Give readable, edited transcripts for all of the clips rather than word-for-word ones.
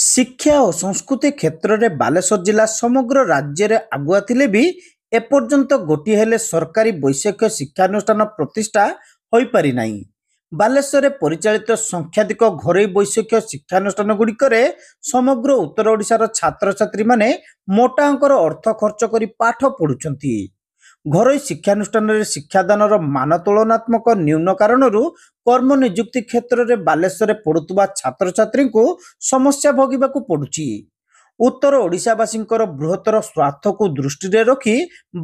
ଶିକ୍ଷା ଓ ସଂସ୍କୃତି କ୍ଷେତ୍ରରେ ବାଲେଶ୍ୱର ଜିଲ୍ଲା ସମଗ୍ର ରାଜ୍ୟରେ ଆଗୁଆ ଥିଲେ ବି ଏପର୍ଯ୍ୟନ୍ତ ଗୋଟିଏ ହେଲେ ସରକାରୀ ବୈଷୟିକ ଶିକ୍ଷାନୁଷ୍ଠାନ ପ୍ରତିଷ୍ଠା ହୋଇପାରି ନାହିଁ। ବାଲେଶ୍ୱରରେ ପରିଚାଳିତ ସଂଖ୍ୟାଧିକ ଘରୋଇ ବୈଷୟିକ ଶିକ୍ଷାନୁଷ୍ଠାନ ଗୁଡ଼ିକରେ ସମଗ୍ର ଉତ୍ତର ଓଡ଼ିଶାର ଛାତ୍ରଛାତ୍ରୀମାନେ ମୋଟା ଅଙ୍କର ଅର୍ଥ ଖର୍ଚ୍ଚ କରି ପାଠ ପଢୁଛନ୍ତି। ଘରୋଇ ଶିକ୍ଷାନୁଷ୍ଠାନରେ ଶିକ୍ଷାଦାନର ମାନ ତୁଳନାତ୍ମକ ନ୍ୟୁନ କାରଣରୁ କର୍ମ ନିଯୁକ୍ତି କ୍ଷେତ୍ରରେ ବାଲେଶ୍ୱରରେ ପଢୁଥିବା ଛାତ୍ରଛାତ୍ରୀଙ୍କୁ ସମସ୍ୟା ଭୋଗିବାକୁ ପଡୁଛି। ଉତ୍ତର ଓଡ଼ିଶାବାସୀଙ୍କର ବୃହତ୍ତର ସ୍ୱାର୍ଥକୁ ଦୃଷ୍ଟିରେ ରଖି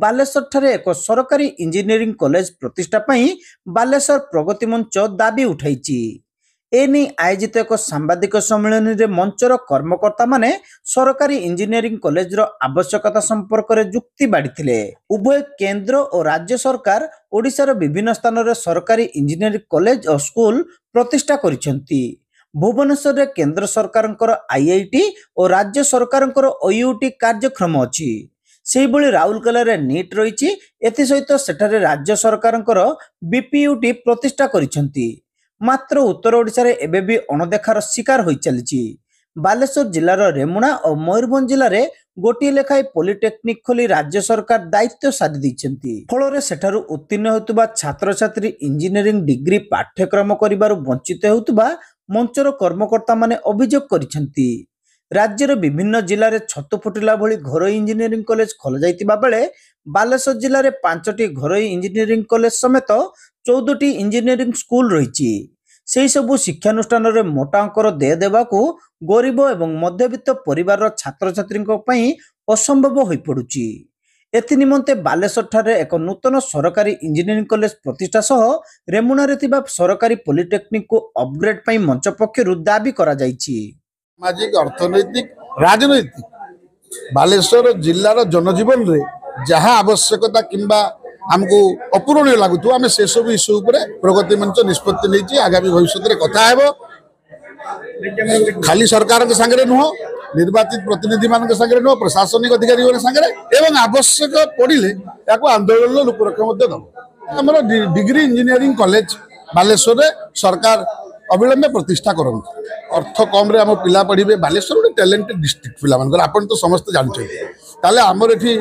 ବାଲେଶ୍ୱରଠାରେ ଏକ ସରକାରୀ ଇଞ୍ଜିନିୟରିଂ କଲେଜ ପ୍ରତିଷ୍ଠା ପାଇଁ ବାଲେଶ୍ୱର ପ୍ରଗତି ମଞ୍ଚ ଦାବି ଉଠାଇଛି। ଏନେଇ ଆୟୋଜିତ ଏକ ସାମ୍ବାଦିକ ସମ୍ମିଳନୀରେ ମଞ୍ଚର କର୍ମକର୍ତ୍ତାମାନେ ସରକାରୀ ଇଞ୍ଜିନିୟରିଂ କଲେଜର ଆବଶ୍ୟକତା ସମ୍ପର୍କରେ ଯୁକ୍ତି ବାଢ଼ିଥିଲେ। ଉଭୟ କେନ୍ଦ୍ର ଓ ରାଜ୍ୟ ସରକାର ଓଡ଼ିଶାର ବିଭିନ୍ନ ସ୍ଥାନରେ ସରକାରୀ ଇଞ୍ଜିନିୟରିଂ କଲେଜ ଓ ସ୍କୁଲ ପ୍ରତିଷ୍ଠା କରିଛନ୍ତି। ଭୁବନେଶ୍ୱରରେ କେନ୍ଦ୍ର ସରକାରଙ୍କର ଆଇଆଇଟି ଓ ରାଜ୍ୟ ସରକାରଙ୍କର ଓୟୁଟି କାର୍ଯ୍ୟକ୍ରମ ଅଛି। ସେହିଭଳି ରାଉରକେଲାରେ ନିଟ୍ ରହିଛି। ଏଥିସହିତ ସେଠାରେ ରାଜ୍ୟ ସରକାରଙ୍କର ବିପିୟୁଟି ପ୍ରତିଷ୍ଠା କରିଛନ୍ତି। ମାତ୍ର ଉତ୍ତର ଓଡ଼ିଶାରେ ଏବେ ବି ଅଣଦେଖାର ଶିକାର ହୋଇ ଚାଲିଛି। ବାଲେଶ୍ୱର ଜିଲ୍ଲାର ରେମୁଣା ଓ ମୟୂରଭଞ୍ଜ ଜିଲ୍ଲାରେ ଗୋଟିଏ ଲେଖାଏଁ ପଲିଟେକ୍ନିକ ଖୋଲି ରାଜ୍ୟ ସରକାର ଦାୟିତ୍ୱ ସାରି ଦେଇଛନ୍ତି। ଫଳରେ ସେଠାରୁ ଉତ୍ତୀର୍ଣ୍ଣ ହେଉଥିବା ଛାତ୍ରଛାତ୍ରୀ ଇଞ୍ଜିନିୟରିଂ ଡିଗ୍ରୀ ପାଠ୍ୟକ୍ରମ କରିବାରୁ ବଞ୍ଚିତ ହେଉଥିବା ମଞ୍ଚର କର୍ମକର୍ତ୍ତାମାନେ ଅଭିଯୋଗ କରିଛନ୍ତି। ରାଜ୍ୟର ବିଭିନ୍ନ ଜିଲ୍ଲାରେ ଛତୁ ଫୁଟିଲା ଭଳି ଘରୋଇ ଇଞ୍ଜିନିୟରିଂ କଲେଜ ଖୋଲାଯାଇଥିବା ବେଳେ ବାଲେଶ୍ୱର ଜିଲ୍ଲାରେ 5ଟି ଘରୋଇ ଇଞ୍ଜିନିୟରିଂ କଲେଜ ସମେତ 14ଟି ଇଞ୍ଜିନିୟରିଂ ସ୍କୁଲ ରହିଛି। ସେହିସବୁ ଶିକ୍ଷାନୁଷ୍ଠାନରେ ମୋଟା ଅଙ୍କର ଦେୟ ଦେବାକୁ ଗରିବ ଏବଂ ମଧ୍ୟବିତ୍ତ ପରିବାରର ଛାତ୍ରଛାତ୍ରୀଙ୍କ ପାଇଁ ଅସମ୍ଭବ ହୋଇପଡୁଛି। ଏଥିନିମନ୍ତେ ବାଲେଶ୍ୱରଠାରେ ଏକ ନୂତନ ସରକାରୀ ଇଞ୍ଜିନିୟରିଂ କଲେଜ ପ୍ରତିଷ୍ଠା ସହ ରେମୁଣାରେ ଥିବା ସରକାରୀ ପଲିଟେକ୍ନିକକୁ ଅପଗ୍ରେଡ ପାଇଁ ମଞ୍ଚ ପକ୍ଷରୁ ଦାବି କରାଯାଇଛି। ସାମାଜିକ ଅର୍ଥନୈତିକ ରାଜନୈତିକ ବାଲେଶ୍ୱର ଜିଲ୍ଲାର ଜନଜୀବନରେ ଯାହା ଆବଶ୍ୟକତା କିମ୍ବା ଆମକୁ ଅପୂରଣୀୟ ଲାଗୁଥିବ ଆମେ ସେସବୁ ଇସ୍ୟୁ ଉପରେ ପ୍ରଗତି ମଞ୍ଚ ନିଷ୍ପତ୍ତି ନେଇଛି। ଆଗାମୀ ଭବିଷ୍ୟତରେ କଥା ହେବ। ଖାଲି ସରକାରଙ୍କ ସାଙ୍ଗରେ ନୁହଁ, ନିର୍ବାଚିତ ପ୍ରତିନିଧି ମାନଙ୍କ ସାଙ୍ଗରେ ନୁହଁ, ପ୍ରଶାସନିକ ଅଧିକାରୀଙ୍କ ସାଙ୍ଗରେ ଏବଂ ଆବଶ୍ୟକ ପଡ଼ିଲେ ଏହାକୁ ଆନ୍ଦୋଳନର ରୂପରେଖ ମଧ୍ୟ ଦେବ। ଆମର ଡିଗ୍ରୀ ଇଞ୍ଜିନିୟରିଂ କଲେଜ ବାଲେଶ୍ୱରରେ ସରକାର ଅବିଳମ୍ବେ ପ୍ରତିଷ୍ଠା କରନ୍ତୁ। ଅର୍ଥ କମ୍ରେ ଆମ ପିଲା ପଢ଼ିବେ। ବାଲେଶ୍ୱର ଗୋଟେ ଟ୍ୟାଲେଣ୍ଟେଡ୍ ଡିଷ୍ଟ୍ରିକ୍ଟ ପିଲାମାନଙ୍କର ଆପଣ ତ ସମସ୍ତେ ଜାଣିଛନ୍ତି। ତାହେଲେ ଆମର ଏଠି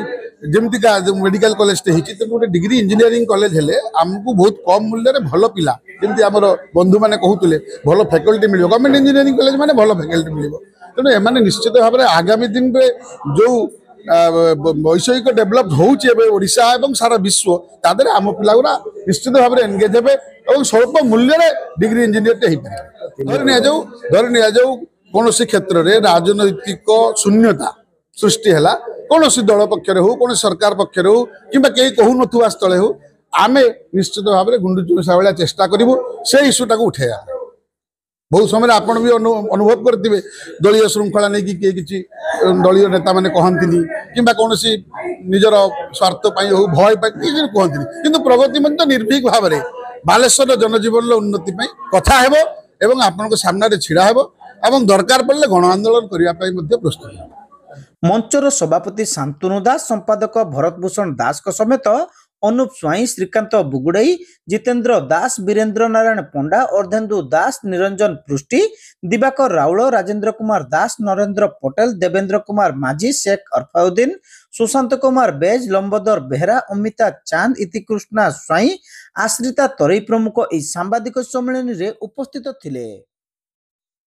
ଯେମିତିକା ମେଡିକାଲ କଲେଜଟେ ହେଇଛି ତେଣୁ ଗୋଟେ ଡିଗ୍ରୀ ଇଞ୍ଜିନିୟରିଂ କଲେଜ ହେଲେ ଆମକୁ ବହୁତ କମ୍ ମୂଲ୍ୟରେ ଭଲ ପିଲା, ଯେମିତି ଆମର ବନ୍ଧୁମାନେ କହୁଥିଲେ ଭଲ ଫ୍ୟାକଲ୍ଟି ମିଳିବ। ଗଭର୍ଣ୍ଣମେଣ୍ଟ ଇଞ୍ଜିନିୟରିଂ କଲେଜ ମାନେ ଭଲ ଫ୍ୟାକଲ୍ଟି ମିଳିବ। ତେଣୁ ଏମାନେ ନିଶ୍ଚିତ ଭାବରେ ଆଗାମୀ ଦିନରେ ଯେଉଁ ବୈଷୟିକ ଡେଭଲପ ହେଉଛି ଏବେ ଓଡ଼ିଶା ଏବଂ ସାରା ବିଶ୍ୱ, ତା ଦେହରେ ଆମ ପିଲାଗୁଡ଼ା ନିଶ୍ଚିତ ଭାବରେ ଏନଗେଜ ହେବେ ଏବଂ ସ୍ୱଳ୍ପ ମୂଲ୍ୟରେ ଡିଗ୍ରୀ ଇଞ୍ଜିନିୟରଟେ ହେଇପାରିବେ। ଧରି ନିଆଯାଉ କୌଣସି କ୍ଷେତ୍ରରେ ରାଜନୈତିକ ଶୂନ୍ୟତା ସୃଷ୍ଟି ହେଲା, କୌଣସି ଦଳ ପକ୍ଷରେ ହଉ, କୌଣସି ସରକାର ପକ୍ଷରେ ହଉ କିମ୍ବା କେହି କହୁନଥିବା ସ୍ଥଳେ ହଉ, ଆମେ ନିଶ୍ଚିତ ଭାବରେ ଗୁଣ୍ଡୁଚି ମୂଷା ଭଳିଆ ଚେଷ୍ଟା କରିବୁ ସେ ଇସ୍ୟୁଟାକୁ ଉଠେଇବା। ବହୁତ ସମୟରେ ଆପଣ ବି ଅନୁଭବ କରିଥିବେ ଦଳୀୟ ଶୃଙ୍ଖଳା ନେଇକି କିଏ କିଛି ଦଳୀୟ ନେତାମାନେ କହନ୍ତିନି କିମ୍ବା କୌଣସି ନିଜର ସ୍ୱାର୍ଥ ପାଇଁ ହଉ, ଭୟ ପାଇଁ କିଛି କୁହନ୍ତିନି। କିନ୍ତୁ ପ୍ରଗତି ମଧ୍ୟ ନିର୍ଭୀକ ଭାବରେ ବାଲେଶ୍ୱର ଜନଜୀବନର ଉନ୍ନତି ପାଇଁ କଥା ହେବ ଏବଂ ଆପଣଙ୍କ ସାମ୍ନାରେ ଛିଡ଼ା ହେବ ଏବଂ ଦରକାର ପଡ଼ିଲେ ଗଣ ଆନ୍ଦୋଳନ କରିବା ପାଇଁ ମଧ୍ୟ ପ୍ରସ୍ତୁତ ହେବ। ମଞ୍ଚର ସଭାପତି ଶାନ୍ତନୁ ଦାସ, ସମ୍ପାଦକ ଭରତ ଭୂଷଣ ଦାସଙ୍କ ସମେତ ଅନୁପ ସ୍ୱାଇଁ, ଶ୍ରୀକାନ୍ତ ବୁଗୁଡେଇ, ଜିତେନ୍ଦ୍ର ଦାସ, ବୀରେନ୍ଦ୍ର ନାରାୟଣ ପଣ୍ଡା, ଅର୍ଦ୍ଧେନ୍ଦୁ ଦାସ, ନିରଞ୍ଜନ ପୃଷ୍ଟି, ଦିବାକର ରାଉଳ, ରାଜେନ୍ଦ୍ର କୁମାର ଦାସ, ନରେନ୍ଦ୍ର ପଟେଲ, ଦେବେନ୍ଦ୍ର କୁମାର ମାଝୀ, शेख अरफाउद्दीन, सुशांत कुमार बेज, लंबोदर बेहरा, अमिता चांद, इतिकृष्णा स्वाई, आश्रिता तोरई प्रमुख यह सांबादिक सम्मेलन में उपस्थित थिले।